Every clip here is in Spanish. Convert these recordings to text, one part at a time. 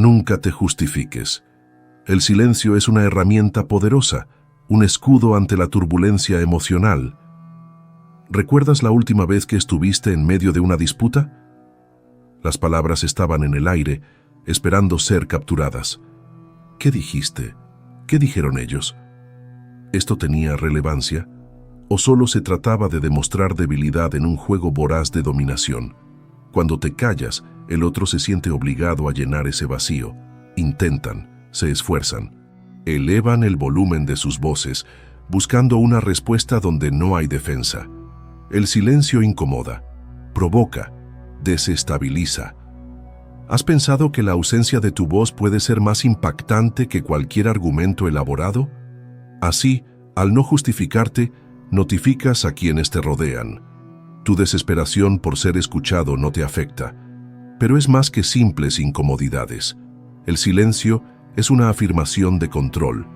Nunca te justifiques. El silencio es una herramienta poderosa, un escudo ante la turbulencia emocional. ¿Recuerdas la última vez que estuviste en medio de una disputa? Las palabras estaban en el aire, esperando ser capturadas. ¿Qué dijiste? ¿Qué dijeron ellos? ¿Esto tenía relevancia? ¿O solo se trataba de demostrar debilidad en un juego voraz de dominación? Cuando te callas, el otro se siente obligado a llenar ese vacío. Intentan, se esfuerzan, elevan el volumen de sus voces, buscando una respuesta donde no hay defensa. El silencio incomoda, provoca, desestabiliza. ¿Has pensado que la ausencia de tu voz puede ser más impactante que cualquier argumento elaborado? Así, al no justificarte, notificas a quienes te rodean. Tu desesperación por ser escuchado no te afecta, pero es más que simples incomodidades. El silencio es una afirmación de control.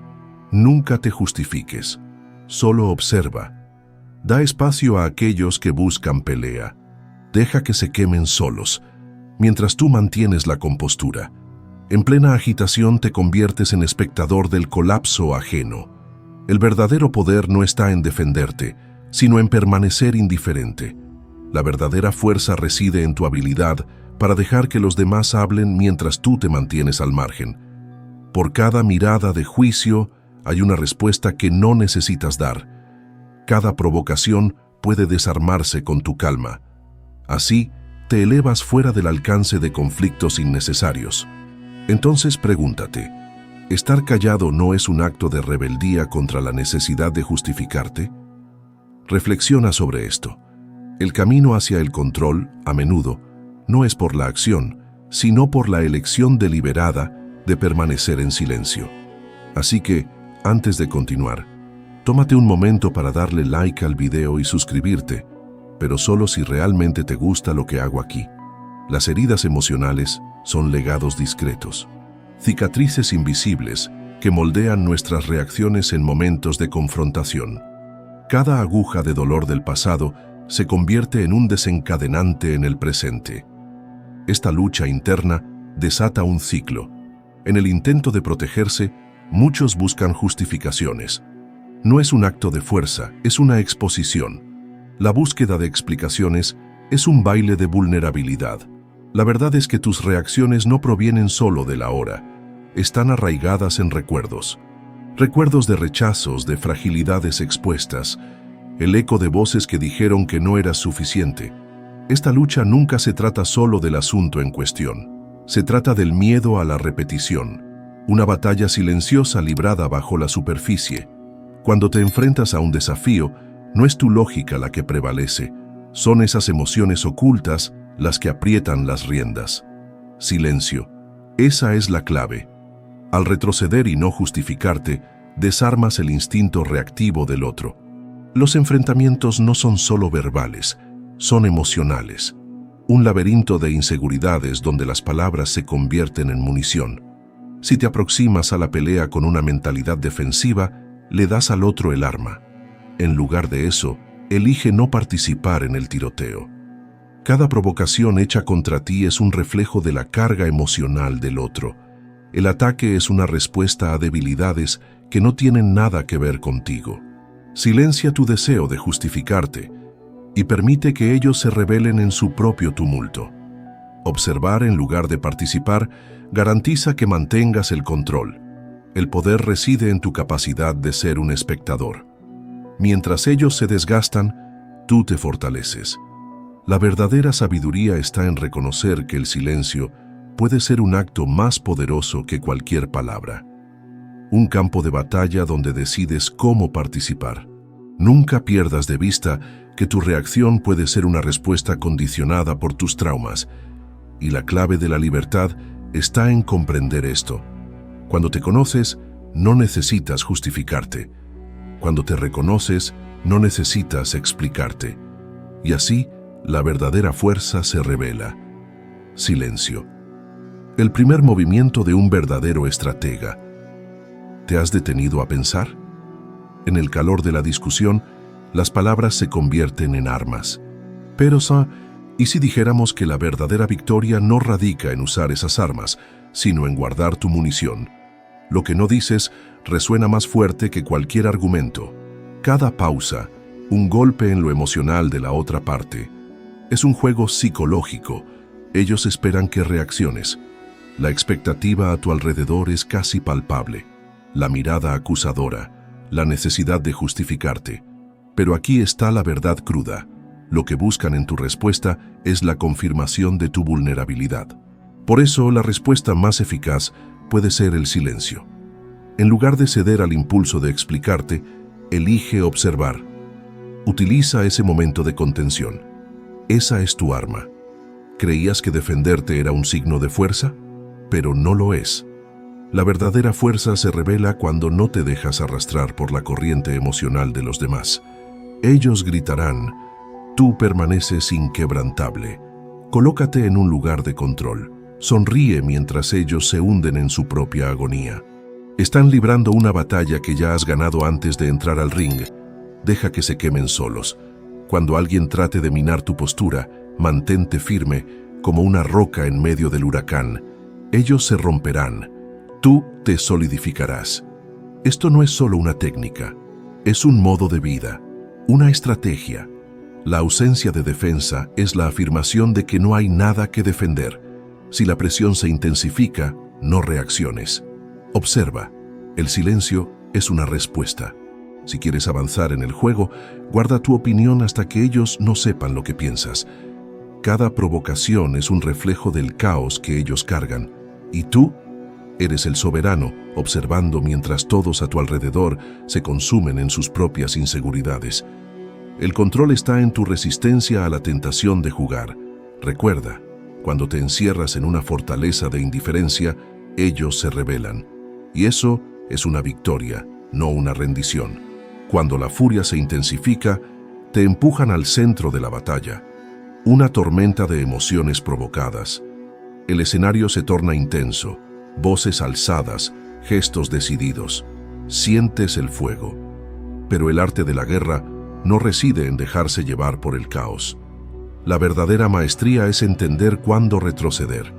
Nunca te justifiques, solo observa. Da espacio a aquellos que buscan pelea. Deja que se quemen solos, mientras tú mantienes la compostura. En plena agitación te conviertes en espectador del colapso ajeno. El verdadero poder no está en defenderte, sino en permanecer indiferente. La verdadera fuerza reside en tu habilidad para dejar que los demás hablen mientras tú te mantienes al margen. Por cada mirada de juicio hay una respuesta que no necesitas dar. Cada provocación puede desarmarse con tu calma. Así, te elevas fuera del alcance de conflictos innecesarios. Entonces pregúntate, ¿estar callado no es un acto de rebeldía contra la necesidad de justificarte? Reflexiona sobre esto. El camino hacia el control, a menudo, no es por la acción, sino por la elección deliberada de permanecer en silencio. Así que, antes de continuar, tómate un momento para darle like al video y suscribirte, pero solo si realmente te gusta lo que hago aquí. Las heridas emocionales son legados discretos, cicatrices invisibles que moldean nuestras reacciones en momentos de confrontación. Cada aguja de dolor del pasado se convierte en un desencadenante en el presente. Esta lucha interna desata un ciclo. En el intento de protegerse, muchos buscan justificaciones. No es un acto de fuerza, es una exposición. La búsqueda de explicaciones es un baile de vulnerabilidad. La verdad es que tus reacciones no provienen solo del ahora, están arraigadas en recuerdos. Recuerdos de rechazos, de fragilidades expuestas, el eco de voces que dijeron que no eras suficiente. Esta lucha nunca se trata solo del asunto en cuestión. Se trata del miedo a la repetición, una batalla silenciosa librada bajo la superficie. Cuando te enfrentas a un desafío, no es tu lógica la que prevalece, son esas emociones ocultas las que aprietan las riendas. Silencio. Esa es la clave. Al retroceder y no justificarte, desarmas el instinto reactivo del otro. Los enfrentamientos no son solo verbales, son emocionales. Un laberinto de inseguridades donde las palabras se convierten en munición. Si te aproximas a la pelea con una mentalidad defensiva, le das al otro el arma. En lugar de eso, elige no participar en el tiroteo. Cada provocación hecha contra ti es un reflejo de la carga emocional del otro. El ataque es una respuesta a debilidades que no tienen nada que ver contigo. Silencia tu deseo de justificarte y permite que ellos se rebelen en su propio tumulto. Observar en lugar de participar garantiza que mantengas el control. El poder reside en tu capacidad de ser un espectador. Mientras ellos se desgastan, tú te fortaleces. La verdadera sabiduría está en reconocer que el silencio puede ser un acto más poderoso que cualquier palabra. Un campo de batalla donde decides cómo participar. Nunca pierdas de vista que tu reacción puede ser una respuesta condicionada por tus traumas, y la clave de la libertad está en comprender esto. Cuando te conoces, no necesitas justificarte. Cuando te reconoces, no necesitas explicarte. Y así, la verdadera fuerza se revela. Silencio. El primer movimiento de un verdadero estratega. ¿Te has detenido a pensar? En el calor de la discusión, las palabras se convierten en armas. Pero, ¿y si dijéramos que la verdadera victoria no radica en usar esas armas, sino en guardar tu munición. Lo que no dices resuena más fuerte que cualquier argumento. Cada pausa, un golpe en lo emocional de la otra parte. Es un juego psicológico. Ellos esperan que reacciones. La expectativa a tu alrededor es casi palpable. La mirada acusadora, la necesidad de justificarte. Pero aquí está la verdad cruda. Lo que buscan en tu respuesta es la confirmación de tu vulnerabilidad. Por eso, la respuesta más eficaz puede ser el silencio. En lugar de ceder al impulso de explicarte, elige observar. Utiliza ese momento de contención. Esa es tu arma. ¿Creías que defenderte era un signo de fuerza? Pero no lo es. La verdadera fuerza se revela cuando no te dejas arrastrar por la corriente emocional de los demás. Ellos gritarán, tú permaneces inquebrantable. Colócate en un lugar de control. Sonríe mientras ellos se hunden en su propia agonía. Están librando una batalla que ya has ganado antes de entrar al ring. Deja que se quemen solos. Cuando alguien trate de minar tu postura, mantente firme como una roca en medio del huracán. Ellos se romperán. Tú te solidificarás. Esto no es solo una técnica, es un modo de vida, una estrategia. La ausencia de defensa es la afirmación de que no hay nada que defender. Si la presión se intensifica, no reacciones. Observa, el silencio es una respuesta. Si quieres avanzar en el juego, guarda tu opinión hasta que ellos no sepan lo que piensas. Cada provocación es un reflejo del caos que ellos cargan, y tú eres el soberano, observando mientras todos a tu alrededor se consumen en sus propias inseguridades. El control está en tu resistencia a la tentación de jugar. Recuerda, cuando te encierras en una fortaleza de indiferencia, ellos se rebelan. Y eso es una victoria, no una rendición. Cuando la furia se intensifica, te empujan al centro de la batalla. Una tormenta de emociones provocadas. El escenario se torna intenso. Voces alzadas, gestos decididos. Sientes el fuego. Pero el arte de la guerra no reside en dejarse llevar por el caos. La verdadera maestría es entender cuándo retroceder.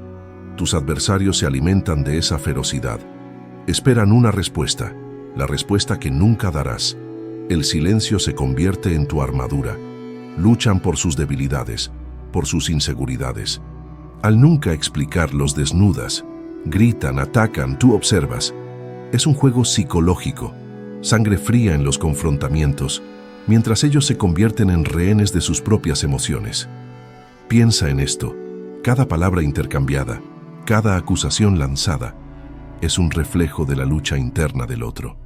Tus adversarios se alimentan de esa ferocidad. Esperan una respuesta, la respuesta que nunca darás. El silencio se convierte en tu armadura. Luchan por sus debilidades, por sus inseguridades. Al nunca explicar, los desnudas. Gritan, atacan, tú observas. Es un juego psicológico, sangre fría en los confrontamientos, mientras ellos se convierten en rehenes de sus propias emociones. Piensa en esto. Cada palabra intercambiada, cada acusación lanzada, es un reflejo de la lucha interna del otro.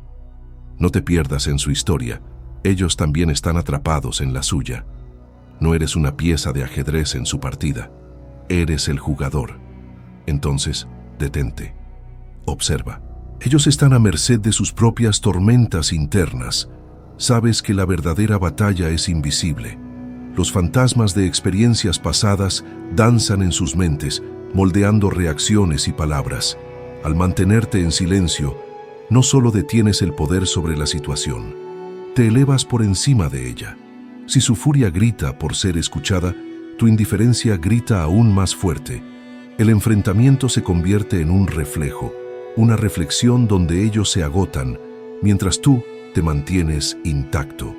No te pierdas en su historia. Ellos también están atrapados en la suya. No eres una pieza de ajedrez en su partida. Eres el jugador. Entonces, detente. Observa. Ellos están a merced de sus propias tormentas internas. Sabes que la verdadera batalla es invisible. Los fantasmas de experiencias pasadas danzan en sus mentes, moldeando reacciones y palabras. Al mantenerte en silencio, no solo detienes el poder sobre la situación, te elevas por encima de ella. Si su furia grita por ser escuchada, tu indiferencia grita aún más fuerte. El enfrentamiento se convierte en un reflejo, una reflexión donde ellos se agotan, mientras tú te mantienes intacto.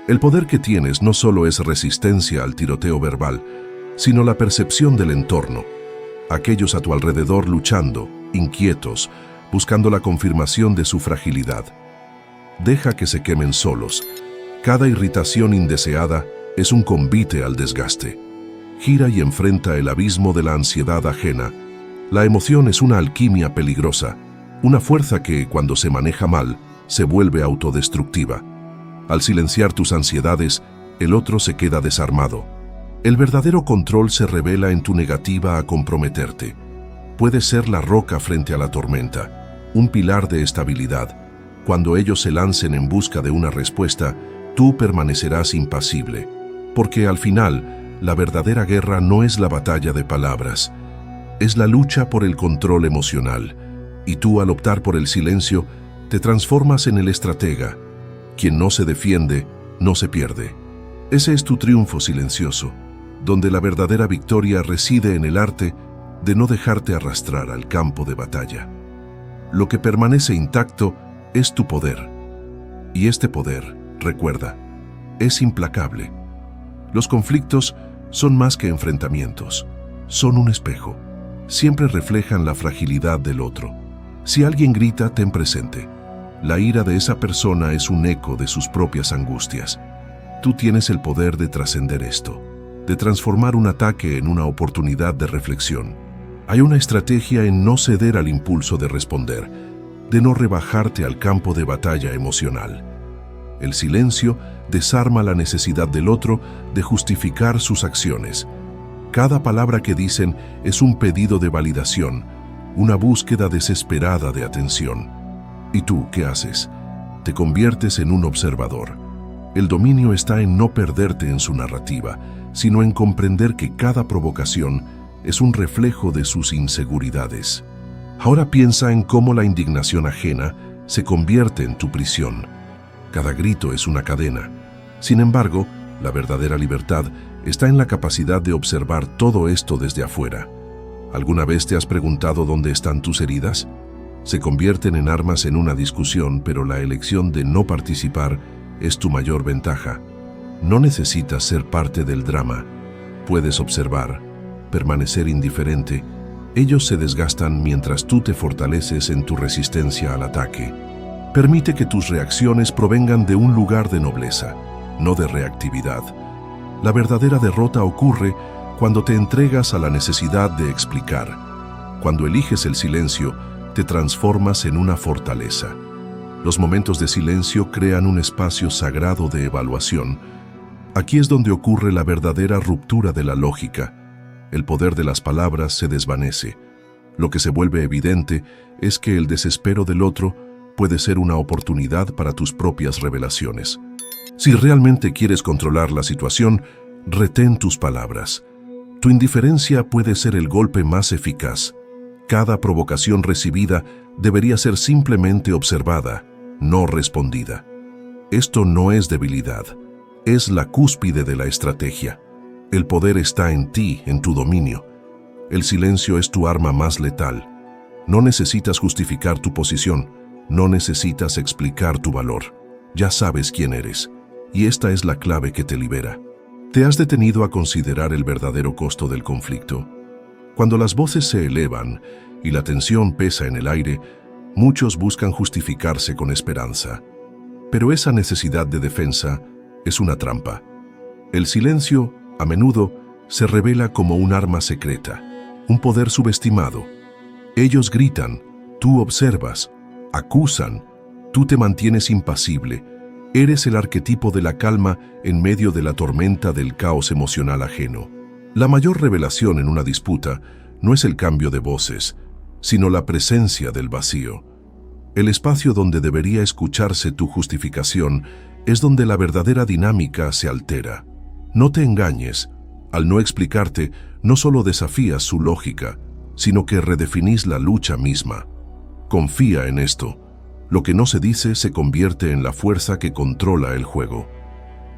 El poder que tienes no solo es resistencia al tiroteo verbal, sino la percepción del entorno. Aquellos a tu alrededor luchando, inquietos, buscando la confirmación de su fragilidad. Deja que se quemen solos. Cada irritación indeseada es un convite al desgaste. Gira y enfrenta el abismo de la ansiedad ajena. La emoción es una alquimia peligrosa, una fuerza que, cuando se maneja mal, se vuelve autodestructiva. Al silenciar tus ansiedades, el otro se queda desarmado. El verdadero control se revela en tu negativa a comprometerte. Puedes ser la roca frente a la tormenta, un pilar de estabilidad. Cuando ellos se lancen en busca de una respuesta, tú permanecerás impasible. Porque al final, la verdadera guerra no es la batalla de palabras, es la lucha por el control emocional. Y tú, al optar por el silencio, te transformas en el estratega. Quien no se defiende, no se pierde. Ese es tu triunfo silencioso, donde la verdadera victoria reside en el arte de no dejarte arrastrar al campo de batalla. Lo que permanece intacto es tu poder. Y este poder, recuerda, es implacable. Los conflictos son más que enfrentamientos, son un espejo. Siempre reflejan la fragilidad del otro. Si alguien grita, ten presente. La ira de esa persona es un eco de sus propias angustias. Tú tienes el poder de trascender esto, de transformar un ataque en una oportunidad de reflexión. Hay una estrategia en no ceder al impulso de responder, de no rebajarte al campo de batalla emocional. El silencio desarma la necesidad del otro de justificar sus acciones. Cada palabra que dicen es un pedido de validación, una búsqueda desesperada de atención. ¿Y tú qué haces? Te conviertes en un observador. El dominio está en no perderte en su narrativa, sino en comprender que cada provocación es un reflejo de sus inseguridades. Ahora piensa en cómo la indignación ajena se convierte en tu prisión. Cada grito es una cadena. Sin embargo, la verdadera libertad está en la capacidad de observar todo esto desde afuera. ¿Alguna vez te has preguntado dónde están tus heridas? Se convierten en armas en una discusión, pero la elección de no participar es tu mayor ventaja. No necesitas ser parte del drama. Puedes observar, permanecer indiferente. Ellos se desgastan mientras tú te fortaleces en tu resistencia al ataque. Permite que tus reacciones provengan de un lugar de nobleza, no de reactividad. La verdadera derrota ocurre cuando te entregas a la necesidad de explicar. Cuando eliges el silencio, te transformas en una fortaleza. Los momentos de silencio crean un espacio sagrado de evaluación. Aquí es donde ocurre la verdadera ruptura de la lógica. El poder de las palabras se desvanece. Lo que se vuelve evidente es que el desespero del otro puede ser una oportunidad para tus propias revelaciones. Si realmente quieres controlar la situación, retén tus palabras. Tu indiferencia puede ser el golpe más eficaz. Cada provocación recibida debería ser simplemente observada, no respondida. Esto no es debilidad, es la cúspide de la estrategia. El poder está en ti, en tu dominio. El silencio es tu arma más letal. No necesitas justificar tu posición, no necesitas explicar tu valor. Ya sabes quién eres, y esta es la clave que te libera. ¿Te has detenido a considerar el verdadero costo del conflicto? Cuando las voces se elevan y la tensión pesa en el aire, muchos buscan justificarse con esperanza. Pero esa necesidad de defensa es una trampa. El silencio, a menudo, se revela como un arma secreta, un poder subestimado. Ellos gritan, tú observas, acusan, tú te mantienes impasible. Eres el arquetipo de la calma en medio de la tormenta del caos emocional ajeno. La mayor revelación en una disputa no es el cambio de voces, sino la presencia del vacío. El espacio donde debería escucharse tu justificación es donde la verdadera dinámica se altera. No te engañes, al no explicarte, no solo desafías su lógica, sino que redefinís la lucha misma. Confía en esto. Lo que no se dice se convierte en la fuerza que controla el juego.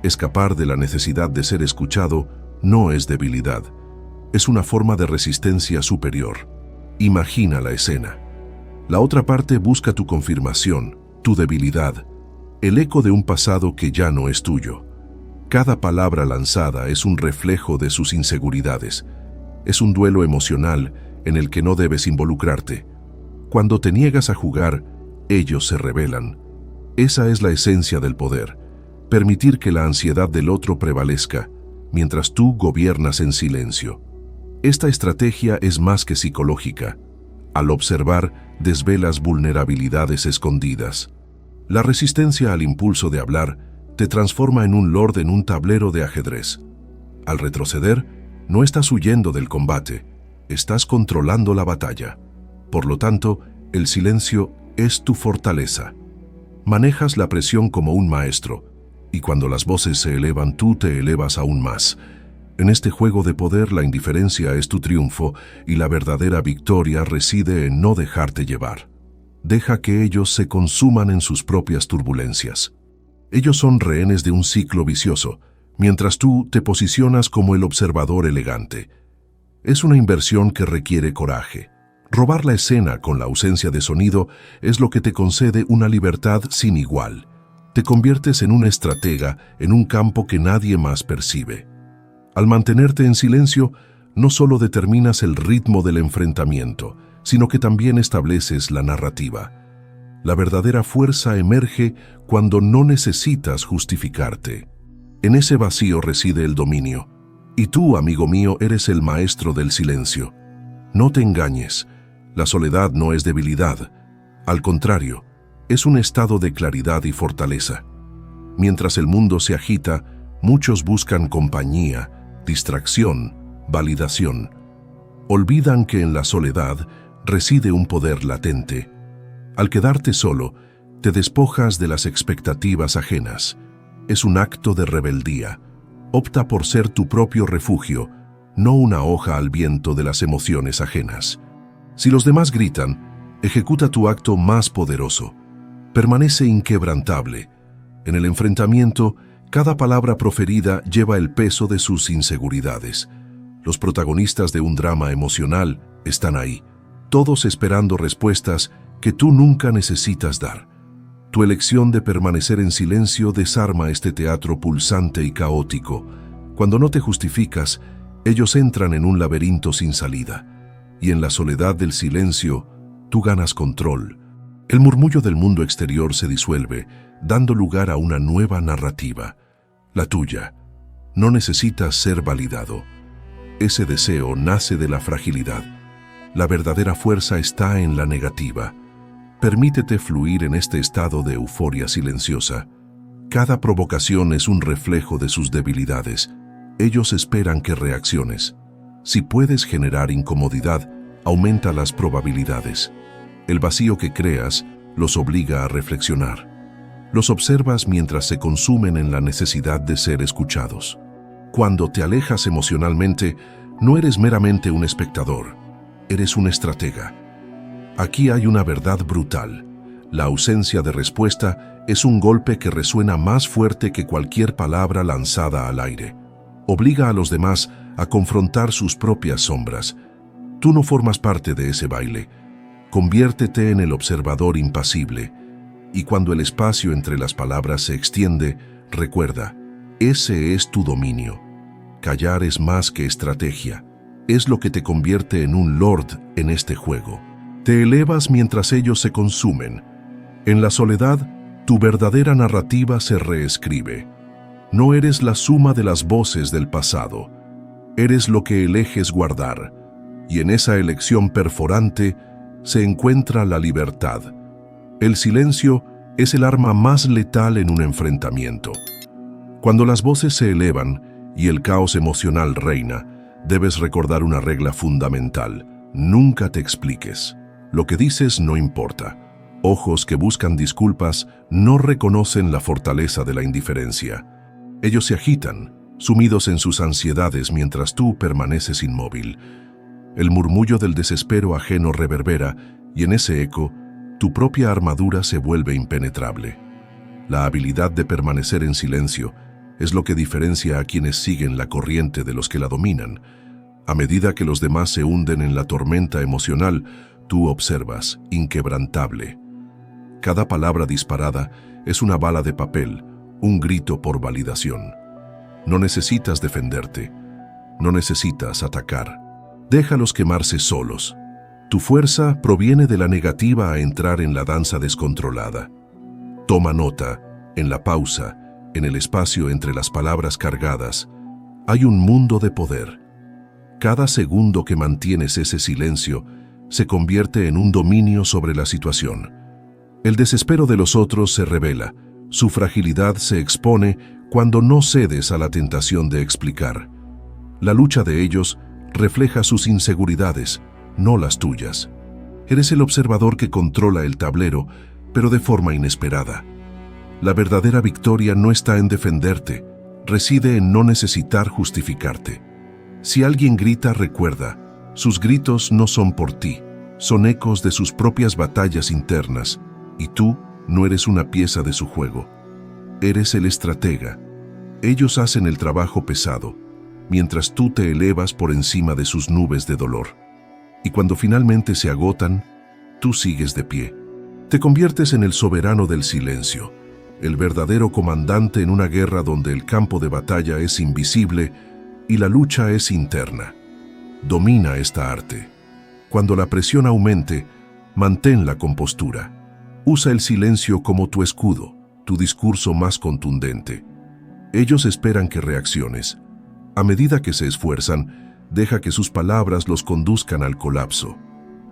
Escapar de la necesidad de ser escuchado no es debilidad, es una forma de resistencia superior. Imagina la escena. La otra parte busca tu confirmación, tu debilidad, el eco de un pasado que ya no es tuyo. Cada palabra lanzada es un reflejo de sus inseguridades. Es un duelo emocional en el que no debes involucrarte. Cuando te niegas a jugar, ellos se rebelan. Esa es la esencia del poder, permitir que la ansiedad del otro prevalezca, mientras tú gobiernas en silencio. Esta estrategia es más que psicológica. Al observar, desvelas vulnerabilidades escondidas. La resistencia al impulso de hablar te transforma en un lord en un tablero de ajedrez. Al retroceder, no estás huyendo del combate, estás controlando la batalla. Por lo tanto, el silencio es tu fortaleza. Manejas la presión como un maestro, y cuando las voces se elevan, tú te elevas aún más. En este juego de poder, la indiferencia es tu triunfo, y la verdadera victoria reside en no dejarte llevar. Deja que ellos se consuman en sus propias turbulencias. Ellos son rehenes de un ciclo vicioso, mientras tú te posicionas como el observador elegante. Es una inversión que requiere coraje. Robar la escena con la ausencia de sonido es lo que te concede una libertad sin igual. Te conviertes en un estratega en un campo que nadie más percibe. Al mantenerte en silencio, no solo determinas el ritmo del enfrentamiento, sino que también estableces la narrativa. La verdadera fuerza emerge cuando no necesitas justificarte. En ese vacío reside el dominio. Y tú, amigo mío, eres el maestro del silencio. No te engañes. La soledad no es debilidad. Al contrario, es un estado de claridad y fortaleza. Mientras el mundo se agita, muchos buscan compañía, distracción, validación. Olvidan que en la soledad reside un poder latente. Al quedarte solo, te despojas de las expectativas ajenas. Es un acto de rebeldía. Opta por ser tu propio refugio, no una hoja al viento de las emociones ajenas. Si los demás gritan, ejecuta tu acto más poderoso. Permanece inquebrantable. En el enfrentamiento, cada palabra proferida lleva el peso de sus inseguridades. Los protagonistas de un drama emocional están ahí, todos esperando respuestas que tú nunca necesitas dar. Tu elección de permanecer en silencio desarma este teatro pulsante y caótico. Cuando no te justificas, ellos entran en un laberinto sin salida. Y en la soledad del silencio, tú ganas control. El murmullo del mundo exterior se disuelve, dando lugar a una nueva narrativa. La tuya. No necesitas ser validado. Ese deseo nace de la fragilidad. La verdadera fuerza está en la negativa. Permítete fluir en este estado de euforia silenciosa. Cada provocación es un reflejo de sus debilidades. Ellos esperan que reacciones. Si puedes generar incomodidad, aumenta las probabilidades. El vacío que creas los obliga a reflexionar. Los observas mientras se consumen en la necesidad de ser escuchados. Cuando te alejas emocionalmente, no eres meramente un espectador, eres un estratega. Aquí hay una verdad brutal. La ausencia de respuesta es un golpe que resuena más fuerte que cualquier palabra lanzada al aire. Obliga a los demás a confrontar sus propias sombras. Tú no formas parte de ese baile. Conviértete en el observador impasible. Y cuando el espacio entre las palabras se extiende, recuerda, ese es tu dominio. Callar es más que estrategia. Es lo que te convierte en un lord en este juego. Te elevas mientras ellos se consumen. En la soledad, tu verdadera narrativa se reescribe. No eres la suma de las voces del pasado. Eres lo que eliges guardar. Y en esa elección perforante se encuentra la libertad. El silencio es el arma más letal en un enfrentamiento. Cuando las voces se elevan y el caos emocional reina, debes recordar una regla fundamental. Nunca te expliques. Lo que dices no importa. Ojos que buscan disculpas no reconocen la fortaleza de la indiferencia. Ellos se agitan, sumidos en sus ansiedades mientras tú permaneces inmóvil. El murmullo del desespero ajeno reverbera y en ese eco, tu propia armadura se vuelve impenetrable. La habilidad de permanecer en silencio es lo que diferencia a quienes siguen la corriente de los que la dominan. A medida que los demás se hunden en la tormenta emocional, tú observas, inquebrantable. Cada palabra disparada es una bala de papel, un grito por validación. No necesitas defenderte, no necesitas atacar. Déjalos quemarse solos. Tu fuerza proviene de la negativa a entrar en la danza descontrolada. Toma nota, en la pausa, en el espacio entre las palabras cargadas, hay un mundo de poder. Cada segundo que mantienes ese silencio se convierte en un dominio sobre la situación. El desespero de los otros se revela, su fragilidad se expone cuando no cedes a la tentación de explicar. La lucha de ellos refleja sus inseguridades, no las tuyas. Eres el observador que controla el tablero, pero de forma inesperada. La verdadera victoria no está en defenderte, reside en no necesitar justificarte. Si alguien grita, recuerda, sus gritos no son por ti, son ecos de sus propias batallas internas, y tú no eres una pieza de su juego. Eres el estratega. Ellos hacen el trabajo pesado. mientras tú te elevas por encima de sus nubes de dolor. Y cuando finalmente se agotan, tú sigues de pie. Te conviertes en el soberano del silencio, el verdadero comandante en una guerra donde el campo de batalla es invisible y la lucha es interna. Domina esta arte. Cuando la presión aumente, mantén la compostura. Usa el silencio como tu escudo, tu discurso más contundente. Ellos esperan que reacciones. A medida que se esfuerzan, deja que sus palabras los conduzcan al colapso.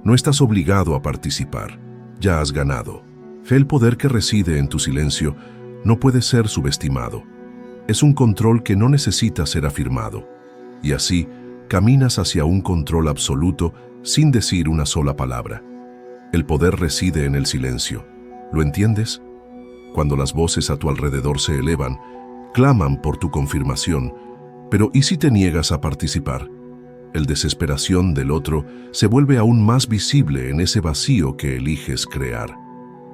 No estás obligado a participar. Ya has ganado. El poder que reside en tu silencio no puede ser subestimado. Es un control que no necesita ser afirmado. Y así, caminas hacia un control absoluto sin decir una sola palabra. El poder reside en el silencio. ¿Lo entiendes? Cuando las voces a tu alrededor se elevan, claman por tu confirmación, pero ¿y si te niegas a participar? El desesperación del otro se vuelve aún más visible en ese vacío que eliges crear.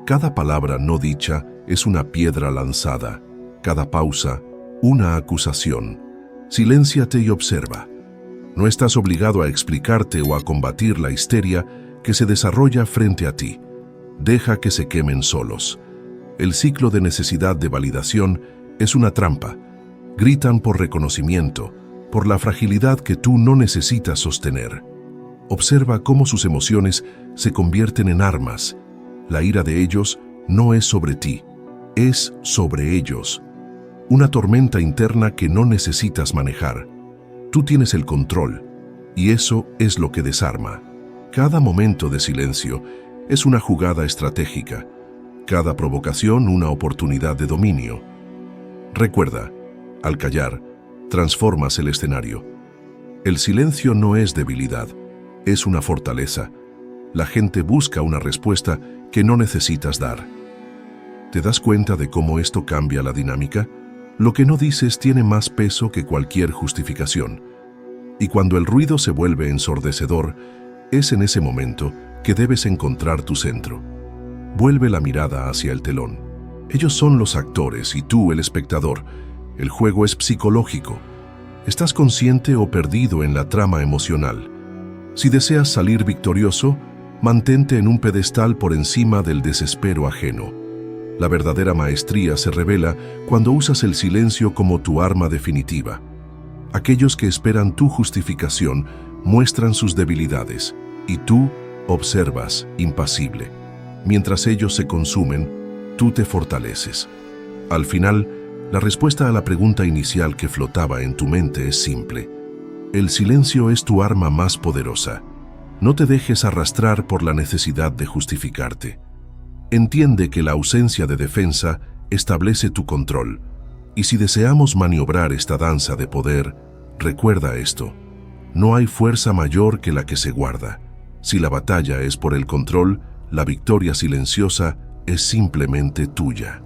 Cada palabra no dicha es una piedra lanzada, cada pausa, una acusación. Silénciate y observa. No estás obligado a explicarte o a combatir la histeria que se desarrolla frente a ti. Deja que se quemen solos. El ciclo de necesidad de validación es una trampa. Gritan por reconocimiento, por la fragilidad que tú no necesitas sostener. Observa cómo sus emociones se convierten en armas. La ira de ellos no es sobre ti, es sobre ellos. Una tormenta interna que no necesitas manejar. Tú tienes el control, y eso es lo que desarma. Cada momento de silencio es una jugada estratégica. Cada provocación una oportunidad de dominio. Recuerda, al callar, transformas el escenario. El silencio no es debilidad, es una fortaleza. La gente busca una respuesta que no necesitas dar. ¿Te das cuenta de cómo esto cambia la dinámica? Lo que no dices tiene más peso que cualquier justificación. Y cuando el ruido se vuelve ensordecedor, es en ese momento que debes encontrar tu centro. Vuelve la mirada hacia el telón. Ellos son los actores y tú el espectador. El juego es psicológico. ¿Estás consciente o perdido en la trama emocional? Si deseas salir victorioso, mantente en un pedestal por encima del desespero ajeno. La verdadera maestría se revela cuando usas el silencio como tu arma definitiva. Aquellos que esperan tu justificación muestran sus debilidades, y tú observas, impasible. Mientras ellos se consumen, tú te fortaleces. Al final, la respuesta a la pregunta inicial que flotaba en tu mente es simple. El silencio es tu arma más poderosa. No te dejes arrastrar por la necesidad de justificarte. Entiende que la ausencia de defensa establece tu control. Y si deseamos maniobrar esta danza de poder, recuerda esto. No hay fuerza mayor que la que se guarda. Si la batalla es por el control, la victoria silenciosa es simplemente tuya.